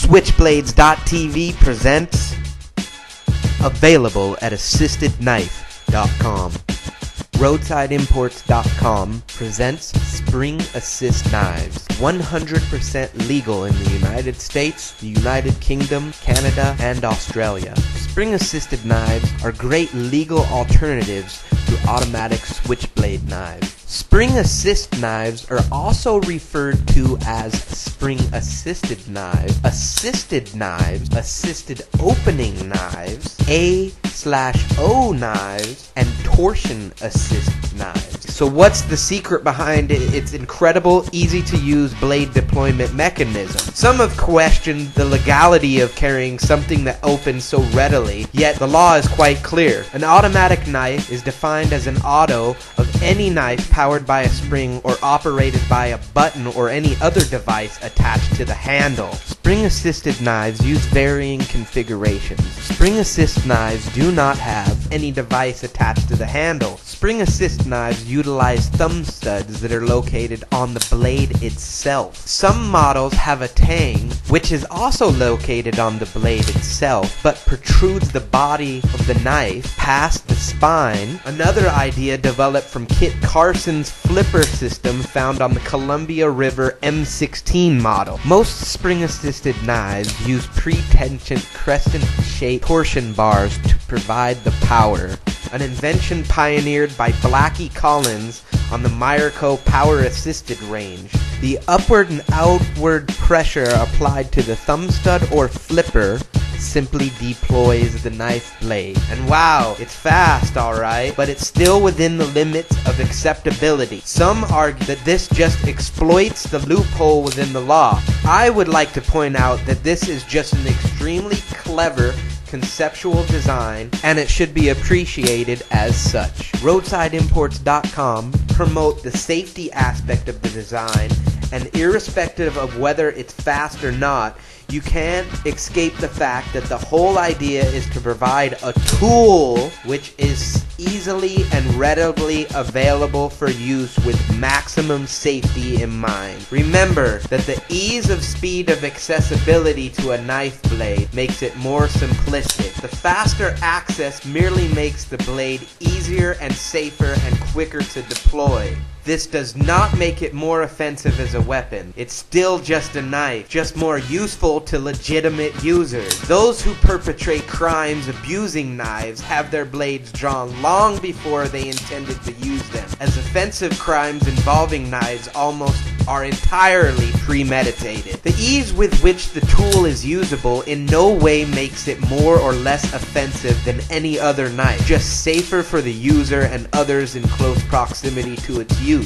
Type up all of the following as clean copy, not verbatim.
Switchblades.tv presents available at assistedknife.com. Roadsideimports.com presents Spring Assist Knives. 100% legal in the United States, the United Kingdom, Canada, and Australia. Spring Assisted Knives are great legal alternatives to automatic switchblade knives. Spring Assist knives are also referred to as Spring Assisted knives, assisted opening knives, A/O knives, and torsion assist knives. So what's the secret behind its incredible, easy-to-use blade deployment mechanism? Some have questioned the legality of carrying something that opens so readily, yet the law is quite clear. An automatic knife is defined as an auto of any knife powered by a spring or operated by a button or any other device attached to the handle. Spring-assisted knives use varying configurations. Spring-assist knives do not have any device attached to the handle. Spring-assist knives utilize thumb studs that are located on the blade itself. Some models have a tang, which is also located on the blade itself, but protrudes the body of the knife past the spine. Another idea developed from Kit Carson's flipper system found on the Columbia River M16 model. Most spring-assisted knives use pre-tensioned crescent-shaped torsion bars to provide the power, an invention pioneered by Blackie Collins on the Miraco power-assisted range. The upward and outward pressure applied to the thumb stud or flipper simply deploys the knife blade. And wow, it's fast, alright, but it's still within the limits of acceptability. Some argue that this just exploits the loophole within the law. I would like to point out that this is just an extremely clever conceptual design, and it should be appreciated as such. Roadsideimports.com promote the safety aspect of the design, and irrespective of whether it's fast or not, you can't escape the fact that the whole idea is to provide a tool which is easily and readily available for use with maximum safety in mind. Remember that the ease of speed of accessibility to a knife blade makes it more simplistic. The faster access merely makes the blade easier and safer and quicker to deploy. This does not make it more offensive as a weapon. It's still just a knife, just more useful to legitimate users. Those who perpetrate crimes abusing knives have their blades drawn long before they intended to use them, as offensive crimes involving knives almost are entirely premeditated. The ease with which the tool is usable in no way makes it more or less offensive than any other knife, just safer for the user and others in close proximity to its use.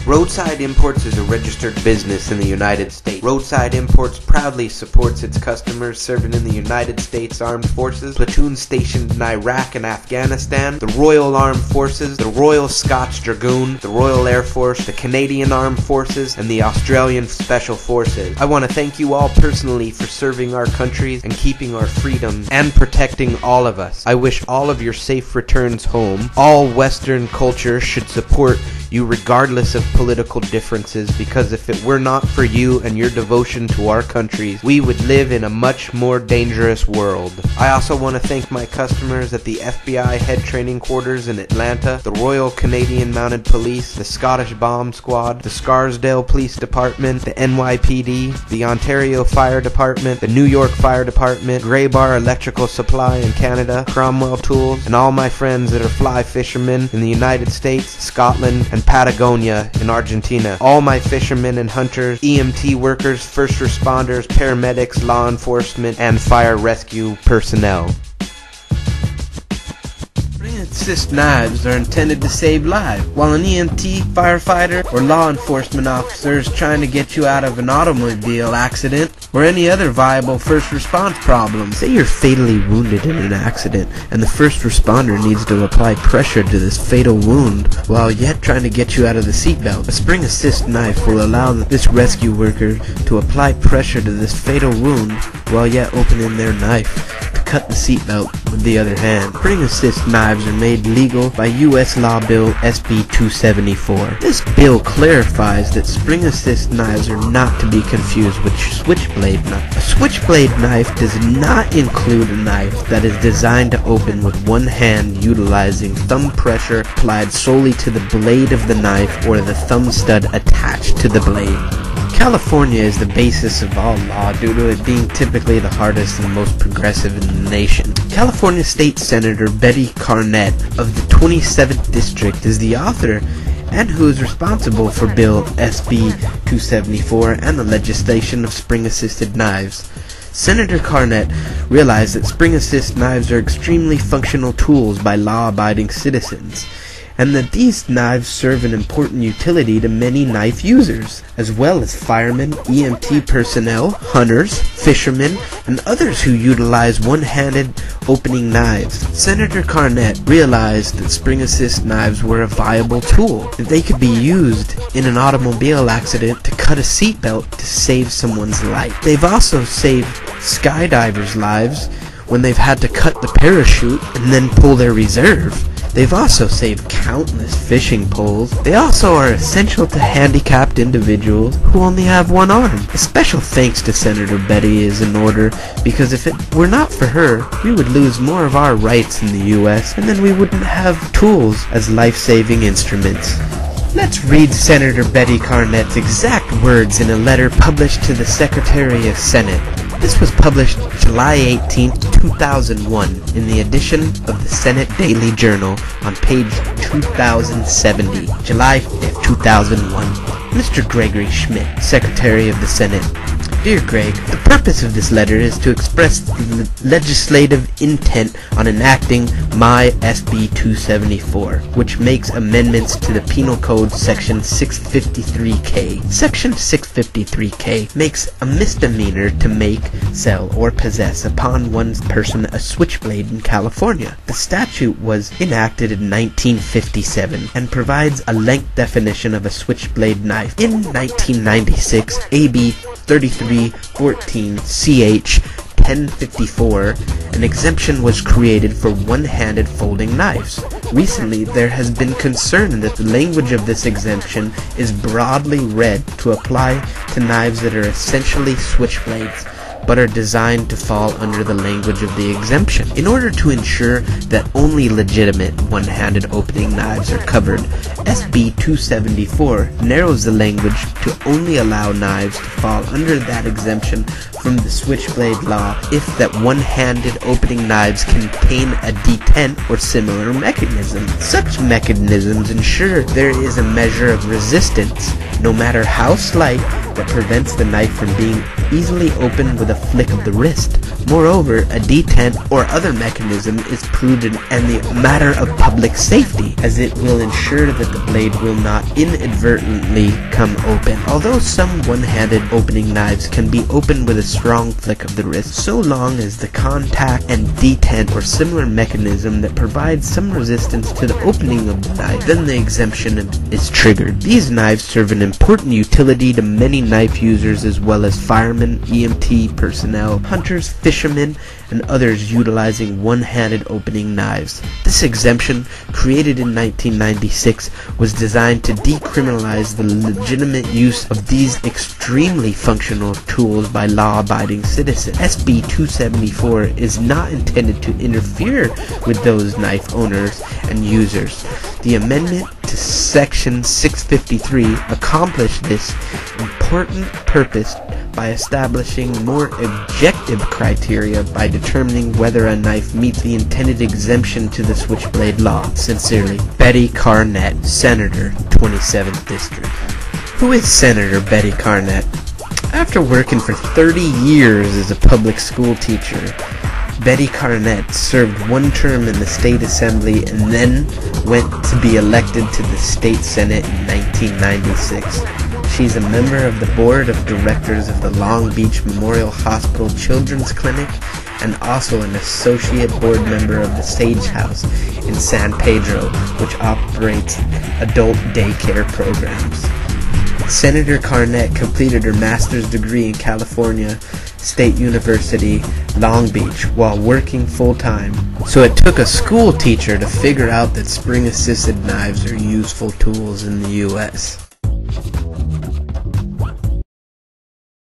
Roadside Imports is a registered business in the United States. Roadside Imports proudly supports its customers serving in the United States Armed Forces, platoons stationed in Iraq and Afghanistan, the Royal Armed Forces, the Royal Scots Dragoon, the Royal Air Force, the Canadian Armed Forces, and the Australian Special Forces. I want to thank you all personally for serving our countries and keeping our freedom and protecting all of us. I wish all of your safe returns home. All Western culture should support you regardless of political differences, because if it were not for you and your devotion to our countries, we would live in a much more dangerous world. I also want to thank my customers at the FBI Head Training Quarters in Atlanta, the Royal Canadian Mounted Police, the Scottish Bomb Squad, the Scarsdale Police Department, the NYPD, the Ontario Fire Department, the New York Fire Department, Grey Bar Electrical Supply in Canada, Cromwell Tools, and all my friends that are fly fishermen in the United States, Scotland, and Patagonia in Argentina. All my fishermen and hunters, EMT workers, first responders, paramedics, law enforcement, and fire rescue personnel. Spring-assist knives are intended to save lives, while an EMT, firefighter, or law enforcement officer is trying to get you out of an automobile accident or any other viable first response problem. Say you're fatally wounded in an accident, and the first responder needs to apply pressure to this fatal wound while yet trying to get you out of the seatbelt. A spring-assist knife will allow this rescue worker to apply pressure to this fatal wound while yet opening their knife to cut the seatbelt with the other hand. Spring assist knives are made legal by U.S. Law Bill SB 274. This bill clarifies that spring assist knives are not to be confused with switchblade knife. A switchblade knife does not include a knife that is designed to open with one hand utilizing thumb pressure applied solely to the blade of the knife or the thumb stud attached to the blade. California is the basis of all law due to it being typically the hardest and most progressive in the nation. California State Senator Betty Carnett of the 27th District is the author and who is responsible for Bill SB 274 and the legislation of spring-assisted knives. Senator Carnett realized that spring-assist knives are extremely functional tools by law-abiding citizens, and that these knives serve an important utility to many knife users, as well as firemen, EMT personnel, hunters, fishermen, and others who utilize one-handed opening knives. Senator Carnett realized that spring-assist knives were a viable tool, that they could be used in an automobile accident to cut a seatbelt to save someone's life. They've also saved skydivers' lives when they've had to cut the parachute and then pull their reserve. They've also saved countless fishing poles. They also are essential to handicapped individuals who only have one arm. A special thanks to Senator Betty is in order, because if it were not for her, we would lose more of our rights in the U.S., and then we wouldn't have tools as life-saving instruments. Let's read Senator Betty Carnett's exact words in a letter published to the Secretary of Senate. This was published July 18, 2001 in the edition of the Senate Daily Journal on page 2070, July 5, 2001. Mr. Gregory Schmidt, Secretary of the Senate. Dear Greg, the purpose of this letter is to express the legislative intent on enacting my SB 274, which makes amendments to the Penal Code Section 653K. Section 653K makes a misdemeanor to make, sell, or possess upon one's person a switchblade in California. The statute was enacted in 1957 and provides a length definition of a switchblade knife. In 1996, AB 3314 CH 1054, an exemption was created for one-handed folding knives. Recently, there has been concern that the language of this exemption is broadly read to apply to knives that are essentially switchblades, but are designed to fall under the language of the exemption. In order to ensure that only legitimate one-handed opening knives are covered, SB 274 narrows the language to only allow knives to fall under that exemption from the switchblade law if that one-handed opening knives contain a detent or similar mechanism. Such mechanisms ensure there is a measure of resistance, no matter how slight, that prevents the knife from being easily opened with a flick of the wrist. Moreover, a detent or other mechanism is prudent and the matter of public safety, as it will ensure that the blade will not inadvertently come open. Although some one-handed opening knives can be opened with a strong flick of the wrist, so long as the contact and detent or similar mechanism that provides some resistance to the opening of the knife, then the exemption is triggered. These knives serve an important utility to many knife users, as well as firemen, EMT personnel, hunters, fishermen, and others utilizing one-handed opening knives. This exemption, created in 1996, was designed to decriminalize the legitimate use of these extremely functional tools by law-abiding citizens. SB 274 is not intended to interfere with those knife owners and users. The amendment to Section 653 accomplished this important purpose by establishing more objective criteria by determining whether a knife meets the intended exemption to the switchblade law. Sincerely, Betty Carnett, Senator, 27th District. Who is Senator Betty Carnett? After working for 30 years as a public school teacher, Betty Carnett served one term in the state assembly and then went to be elected to the state senate in 1996. She's a member of the board of directors of the Long Beach Memorial Hospital Children's Clinic and also an associate board member of the Sage House in San Pedro, which operates adult daycare programs. Senator Carnett completed her master's degree in California State University, Long Beach, while working full-time. So it took a school teacher to figure out that spring-assisted knives are useful tools in the U.S.